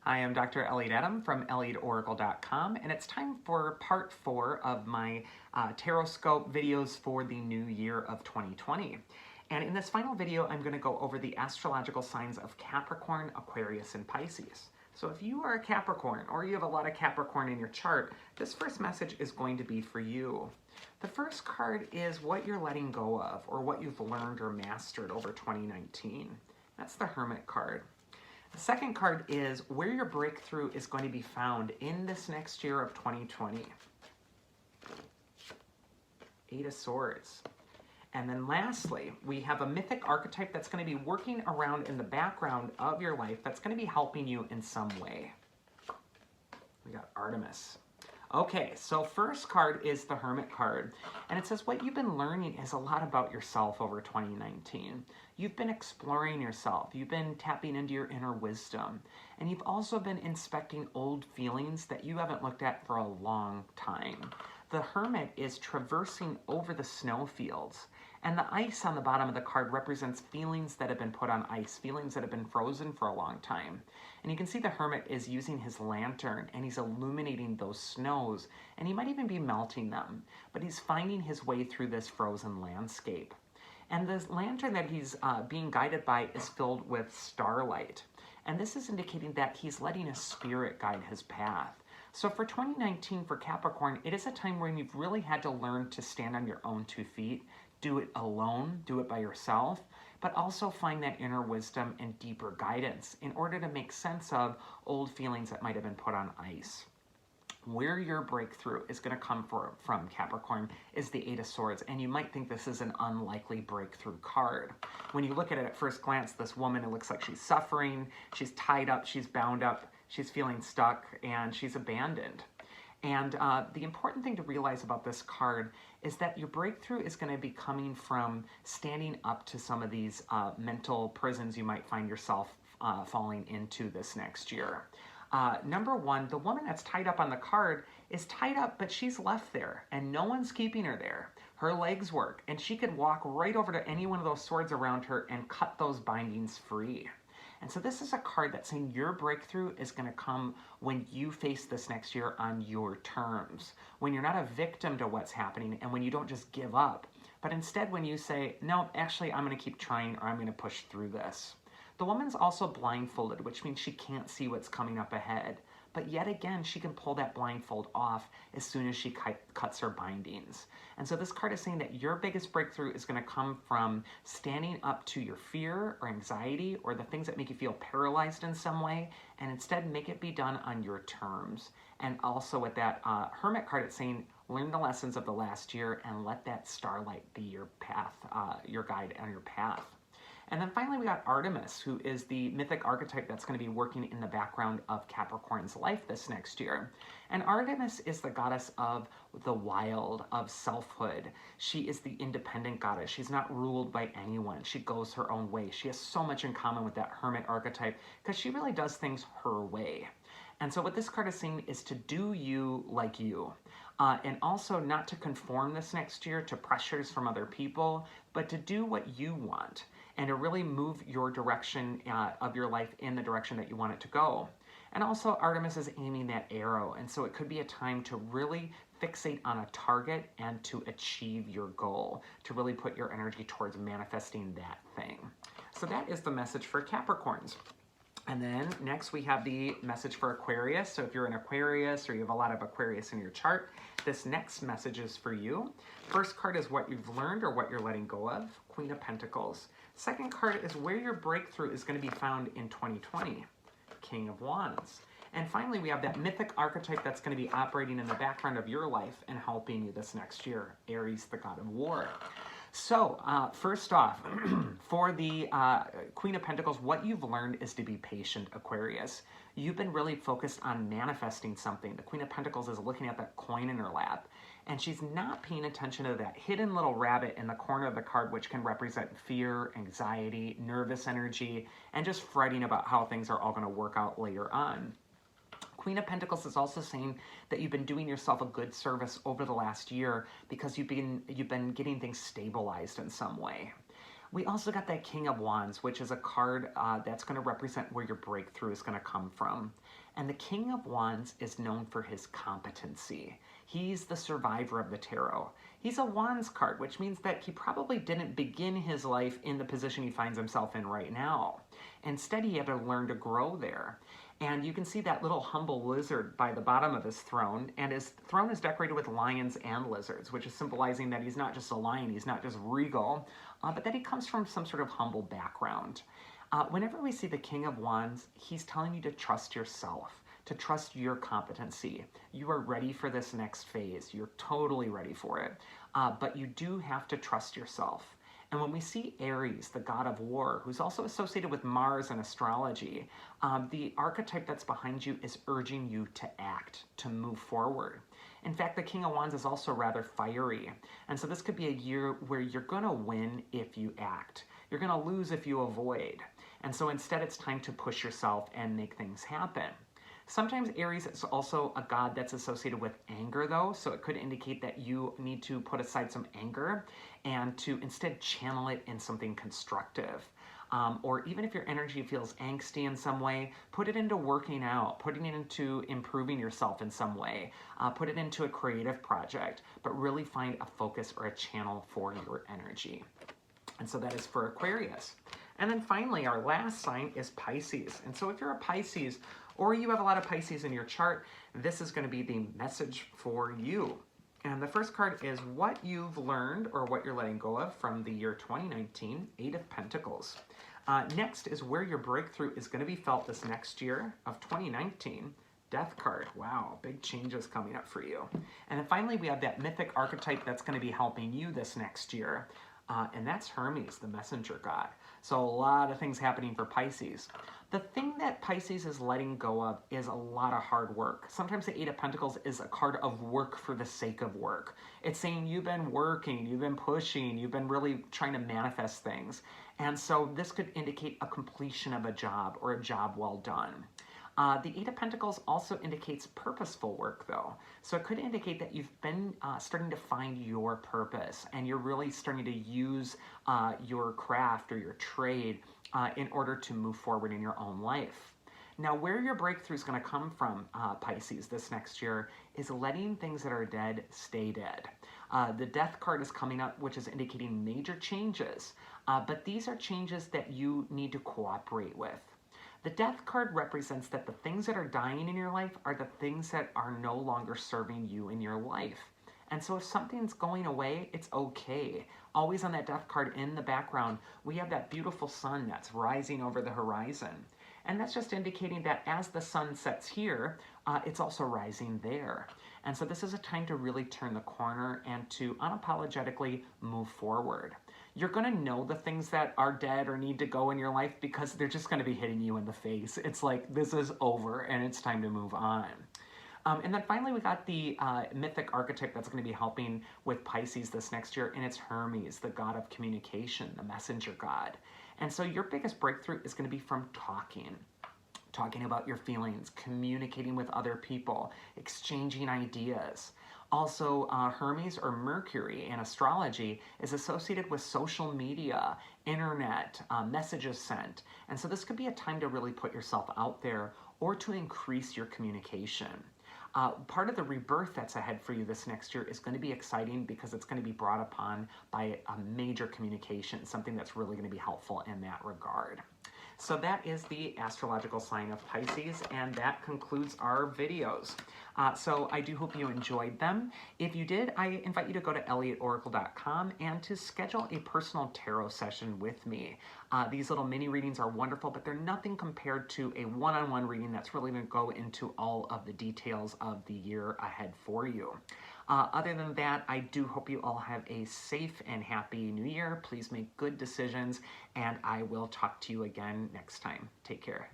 I am Dr. Elliot Adam from ElliotOracle.com, and it's time for part 4 of my Taroscope videos for the new year of 2020. And in this final video, I'm going to go over the astrological signs of Capricorn, Aquarius, and Pisces. So if you are a Capricorn, or you have a lot of Capricorn in your chart, this first message is going to be for you. The first card is what you're letting go of, or what you've learned or mastered over 2019. That's the Hermit card. The second card is where your breakthrough is going to be found in this next year of 2020. Eight of Swords. And then lastly, we have a mythic archetype that's going to be working around in the background of your life that's going to be helping you in some way. We got Artemis. Okay, so first card is the Hermit card, and it says what you've been learning is a lot about yourself over 2019. You've been exploring yourself, you've been tapping into your inner wisdom, and you've also been inspecting old feelings that you haven't looked at for a long time. The Hermit is traversing over the snowfields, and the ice on the bottom of the card represents feelings that have been put on ice, feelings that have been frozen for a long time. And you can see the Hermit is using his lantern, and he's illuminating those snows, and he might even be melting them, but he's finding his way through this frozen landscape. And the lantern that he's being guided by is filled with starlight. And this is indicating that he's letting a spirit guide his path. So for 2019 for Capricorn, it is a time when you've really had to learn to stand on your own 2 feet, do it alone, do it by yourself, but also find that inner wisdom and deeper guidance in order to make sense of old feelings that might have been put on ice. Where your breakthrough is going to come from Capricorn is the Eight of Swords, and you might think this is an unlikely breakthrough card. When you look at it at first glance, this woman, it looks like she's suffering, she's tied up, she's bound up, she's feeling stuck, and she's abandoned. And the important thing to realize about this card is that your breakthrough is going to be coming from standing up to some of these mental prisons you might find yourself falling into this next year. Number one, the woman that's tied up on the card is tied up, but she's left there, and no one's keeping her there. Her legs work, and she could walk right over to any one of those swords around her and cut those bindings free. And so this is a card that's saying your breakthrough is going to come when you face this next year on your terms, when you're not a victim to what's happening, and when you don't just give up, but instead when you say, no, actually, I'm going to keep trying, or I'm going to push through this. The woman's also blindfolded, which means she can't see what's coming up ahead. But yet again, she can pull that blindfold off as soon as she cuts her bindings. And so this card is saying that your biggest breakthrough is going to come from standing up to your fear or anxiety or the things that make you feel paralyzed in some way, and instead make it be done on your terms. And also with that Hermit card, it's saying learn the lessons of the last year and let that starlight be your path, your guide on your path. And then finally, we got Artemis, who is the mythic archetype that's going to be working in the background of Capricorn's life this next year. And Artemis is the goddess of the wild, of selfhood. She is the independent goddess. She's not ruled by anyone. She goes her own way. She has so much in common with that Hermit archetype because she really does things her way. And so what this card is saying is to do you like you. And also not to conform this next year to pressures from other people, but to do what you want and to really move your direction of your life in the direction that you want it to go. And also Artemis is aiming that arrow, and so it could be a time to really fixate on a target and to achieve your goal, to really put your energy towards manifesting that thing. So that is the message for Capricorns. And then next we have the message for Aquarius. So if you're an Aquarius or you have a lot of Aquarius in your chart, this next message is for you. First card is what you've learned or what you're letting go of, Queen of Pentacles. Second card is where your breakthrough is going to be found in 2020, King of Wands. And finally, we have that mythic archetype that's going to be operating in the background of your life and helping you this next year, Aries, the god of war. So, first off, for the Queen of Pentacles, what you've learned is to be patient, Aquarius. You've been really focused on manifesting something. The Queen of Pentacles is looking at that coin in her lap, and she's not paying attention to that hidden little rabbit in the corner of the card, which can represent fear, anxiety, nervous energy, and just fretting about how things are all going to work out later on. Queen of Pentacles is also saying that you've been doing yourself a good service over the last year because you've been getting things stabilized in some way. We also got that King of Wands, which is a card that's going to represent where your breakthrough is going to come from. And the King of Wands is known for his competency. He's the survivor of the tarot. He's a Wands card, which means that he probably didn't begin his life in the position he finds himself in right now. Instead, he had to learn to grow there. And you can see that little humble lizard by the bottom of his throne, and his throne is decorated with lions and lizards, which is symbolizing that he's not just a lion, he's not just regal, but that he comes from some sort of humble background. Whenever we see the King of Wands, he's telling you to trust yourself, to trust your competency. You are ready for this next phase. You're totally ready for it. But you do have to trust yourself. And when we see Aries, the god of war, who's also associated with Mars and astrology, the archetype that's behind you is urging you to act, to move forward. In fact, the King of Wands is also rather fiery. And so this could be a year where you're going to win if you act. You're going to lose if you avoid. And so instead, it's time to push yourself and make things happen. Sometimes Aries is also a god that's associated with anger, though, so it could indicate that you need to put aside some anger and to instead channel it in something constructive. Or even if your energy feels angsty in some way, put it into working out, putting it into improving yourself in some way, put it into a creative project, but really find a focus or a channel for your energy. And so that is for Aquarius. And then finally, our last sign is Pisces. And so if you're a Pisces, or you have a lot of Pisces in your chart, this is going to be the message for you. And the first card is what you've learned or what you're letting go of from the year 2019, Eight of Pentacles. Next is where your breakthrough is going to be felt this next year of 2019, Death card. Wow, big changes coming up for you. And then finally, we have that mythic archetype that's going to be helping you this next year. And that's Hermes, the messenger god. So a lot of things happening for Pisces. The thing that Pisces is letting go of is a lot of hard work. Sometimes the Eight of Pentacles is a card of work for the sake of work. It's saying you've been working, you've been pushing, you've been really trying to manifest things. And so this could indicate a completion of a job or a job well done. The Eight of Pentacles also indicates purposeful work, though. So it could indicate that you've been starting to find your purpose and you're really starting to use your craft or your trade in order to move forward in your own life. Now, where your breakthrough is going to come from, Pisces, this next year, is letting things that are dead stay dead. The Death card is coming up, which is indicating major changes, but these are changes that you need to cooperate with. The Death card represents that the things that are dying in your life are the things that are no longer serving you in your life. And so if something's going away, it's okay. Always on that Death card in the background, we have that beautiful sun that's rising over the horizon. And that's just indicating that as the sun sets here, it's also rising there. And so this is a time to really turn the corner and to unapologetically move forward. You're going to know the things that are dead or need to go in your life because they're just going to be hitting you in the face. It's like, this is over and it's time to move on. And then finally, we got the mythic archetype that's going to be helping with Pisces this next year, and it's Hermes, the god of communication, the messenger god. And so your biggest breakthrough is going to be from talking about your feelings, communicating with other people, exchanging ideas. Also, Hermes or Mercury in astrology is associated with social media, internet, messages sent. And so this could be a time to really put yourself out there or to increase your communication. Part of the rebirth that's ahead for you this next year is going to be exciting because it's going to be brought upon by a major communication, something that's really going to be helpful in that regard. So that is the astrological sign of Pisces, and that concludes our videos. So I do hope you enjoyed them. If you did, I invite you to go to elliotoracle.com and to schedule a personal tarot session with me. These little mini readings are wonderful, but they're nothing compared to a one-on-one reading that's really going to go into all of the details of the year ahead for you. Other than that, I do hope you all have a safe and happy new year. Please make good decisions, and I will talk to you again next time. Take care.